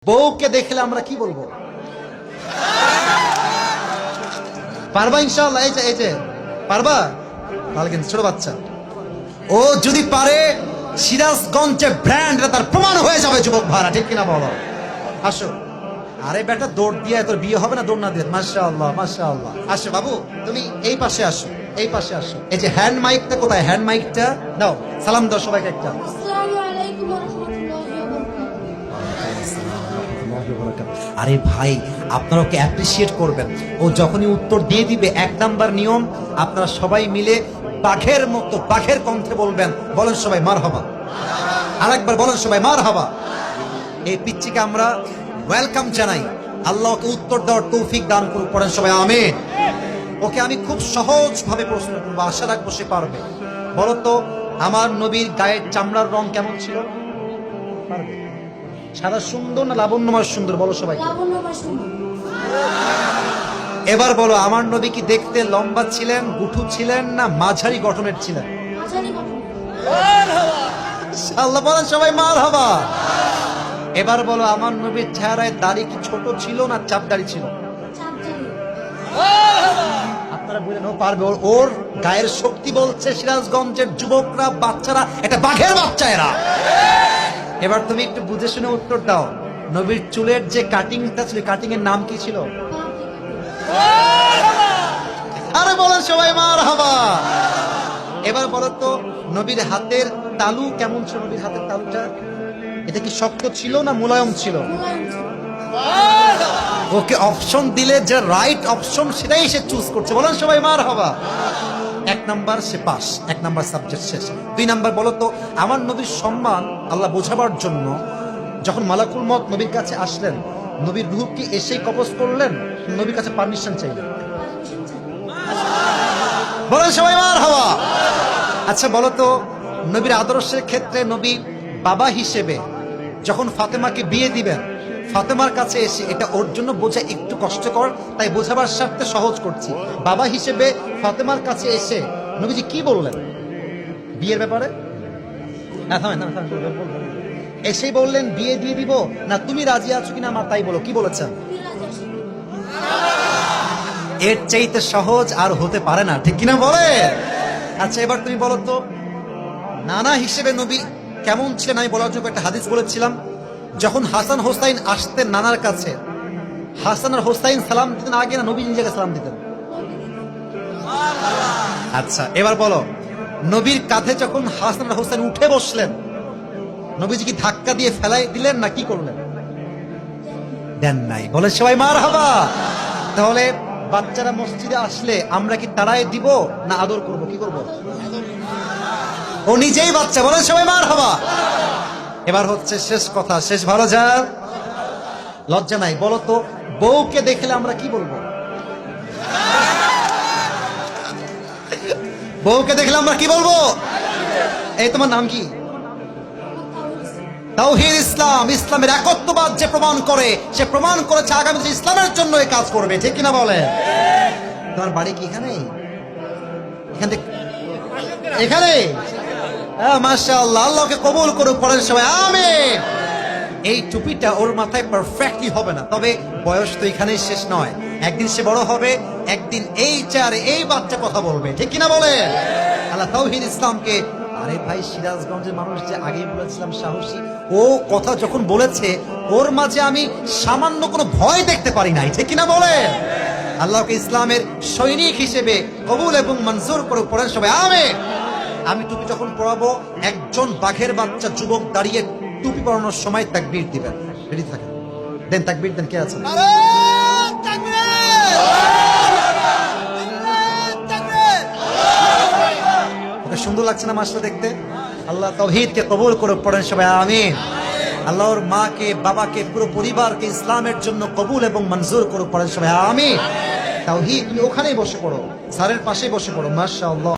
বউকে দেখলে আমরা কি বলবো? পারবা ইনশাআল্লাহ? এই যে পারবা? তাহলে কিন্তু ছোট বাচ্চা ও যদি পারে সিরাজগঞ্জে ব্র্যান্ড তার প্রমাণ হয়ে যাবে যুবক ভাড়া, ঠিক কিনা বলো? আসো। আরে বেটা দৌড় দিয়ে তোর বিয়ে হবে না দৌড় না দিয়ে? মাশাআল্লাহ মাশাআল্লাহ। আসো বাবু, তুমি এই পাশে আসো, এই পাশে আসো। এই যে হ্যান্ড মাইকটা কোথায়? হ্যান্ড মাইকটা দাও, সালাম দাও সবাইকে একটা। আসসালামু আলাইকুম ওয়া রাহমাতুল্লাহি ওয়া বারাকাতুহু। আরে ভাই, আপনারা ওকে অ্যাপ্রিসিয়েট করবেন। ও যখনই উত্তর দিয়ে দিবে, 1 নাম্বার নিয়ম, আপনারা সবাই মিলে বাঘের মতো বাঘের কণ্ঠে বলবেন, বলেন সবাই মারহাবা। আরেকবার বলেন সবাই মারহাবা। এই পিচ্চিকে আমরা ওয়েলকাম জানাই। আল্লাহ ওকে উত্তর দেওয়ার তৌফিক দান করুক, পড়েন সবাই আমিন। ওকে আমি খুব সহজ ভাবে প্রশ্ন করবো, আশা রাখবো সে পারবে। বলো তো, আমার নবীর গায়ের চামড়ার রং কেমন ছিল? পারবে? সাদা সুন্দর না লাবণ্যময় সুন্দর? বলো সবাই। লাবণ্যময় সুন্দর। এবার বলো, আমার নবী কি দেখতে লম্বা ছিলেন, গুঠু ছিলেন, না মাঝারি গঠনের ছিলেন? মাঝারি গঠন। আল্লাহ বলেন সবাই মারহাবা। এবার বলো, আমার নবীর চেহারায় দাড়ি কি ছোট ছিল না চাপ দাড়ি ছিল? চাপদারি। আপনারা বলেন ও পারবে। ওর গায়ের শক্তি বলছে সিরাজগঞ্জের যুবকরা, বাচ্চারা, এটা বাঘের বাচ্চা এরা। এবার তুমি একটু বুঝে শুনে উত্তর দাও। নবীর চুলের যে কাটিংটা ছিল, কাটিং এর নাম কি ছিল? আরে বলেন সবাই মারহাবা। এবার বলো তো, নবীর হাতের তালু কেমন ছিল? নবীর হাতের তালুটা এটা কি শক্ত ছিল না মুলায়ম ছিল? মুলায়ম ছিল। ওকে অপশন দিলে যে রাইট অপশন সেটাই সে চুজ করছে, বলেন সবাই মারহাবা। 1 নাম্বার সে পাস, 1 নাম্বার সাবজেক্ট শেষ। 2 নাম্বার বলো তো, আমার নবীর সম্মান আল্লাহ বোঝাবার জন্য যখন মালাকুল মউত নবীর কাছে আসলেন, নবীর রূহ কি এসেই কবজ করলেন, নবীর কাছে পারমিশন চাইলেন? বলেন সবাই মারহাবা। আচ্ছা বলো তো, নবীর আদর্শের ক্ষেত্রে নবী বাবা হিসেবে যখন ফাতেমাকে বিয়ে দিবেন, ফাতেমার কাছে এসে, এটা ওর জন্য বোঝা একটু কষ্টকর, তাই বোঝাবার স্বার্থে সহজ করছি। বাবা হিসেবে ফাতেমার কাছে এসে নবীজি কি বললেন বিয়ের ব্যাপারে? এসেই বললেন বিয়ে দিয়ে দিব না তুমি রাজি আছো কিনা আমার তাই বলো, কি বলেছেন? এর চাইতে সহজ আর হতে পারে না, ঠিক কিনা বলে? আচ্ছা এবার তুমি বলো তো, নানা হিসেবে নবী কেমন ছিলেন? আমি বলার জন্য একটা হাদিস বলেছিলাম, যখন হাসান হোসাইন আসতেন নানার কাছে, হাসান আর হোসাইন সালাম দিতেন আগে না নবী নিজেকে সালাম দিতেন? আচ্ছা এবার বলো, নবীর কাঁধে যখন হাসান আর হোসাইন উঠে বসলেন, নবীজি কি ধাক্কা দিয়ে ফেলাই দিলেন না কি করলেন? দেন নাই। বলে সবাই মারহাবা। তাহলে বাচ্চারা মসজিদে আসলে আমরা কি তাড়ায় দিব না আদর করব? কি করব? ও নিজেই বাচ্চা, বলে সবাই মারহাবা। এবার হচ্ছে শেষ কথা, শেষ ভালো যার লজ্জা নাই। বলো তো, বউকে দেখলে আমরা কি বলবো? বউকে দেখলে আমরা কি বলবো? এই তোমার নাম কি? তাওহীদ ইসলাম। ইসলামের একত্ববাদ যে প্রমাণ করে, সে প্রমাণ করেছে আগামী দিনে ইসলামের জন্য এই কাজ করবে, ঠিক কিনা বলে? তোমার বাড়ি কি এখানে? এখান থেকে এখানে? মাশাআল্লাহ, আল্লাহকে কবুল করুক, পড়েন সবাই আমিন। এই টুপিটা ওর মাথায় পারফেক্টলি হবে না, তবে বয়স তো এখানেই শেষ নয়। একদিন সে বড় হবে, একদিন এই চেয়ারে এই বাচ্চা কথা বলবে, ঠিক কিনা বলে? আল্লাহ তাওহীদ ইসলামকে। আরে ভাই, সিরাজগঞ্জের মানুষ যে আগেই বলেছিলাম সাহসী, ও কথা যখন বলেছে ওর মাঝে আমি সামান্য কোনো ভয় দেখতে পারি নাই, ঠিক কিনা বলে? আল্লাহকে ইসলামের সৈনিক হিসেবে কবুল এবং মঞ্জুর করুক, পড়েন সবাই আমিন। আমি টুপি যখন পরাবো, একজন বাঘের বাচ্চা যুবক দাঁড়িয়ে টুপি পরানোর সময় তাকবীর দিবেন। রেডি থাকেন, দেন তাকবীর দেন। কে আছেন? ওকে সুন্দর লাগছে না মাসটা দেখতে? আল্লাহ তাওহীদকে কবুল করুক, পড়েন সবাই আমিন। আল্লাহর মাকে, বাবাকে, পুরো পরিবারকে ইসলামের জন্য কবুল এবং মঞ্জুর করুক, পড়েন সবাই আমিন। তাওহীদ, তুমি ওখানেই বসে পড়ো, স্যারের পাশেই বসে পড়ো। মাশাআল্লাহ।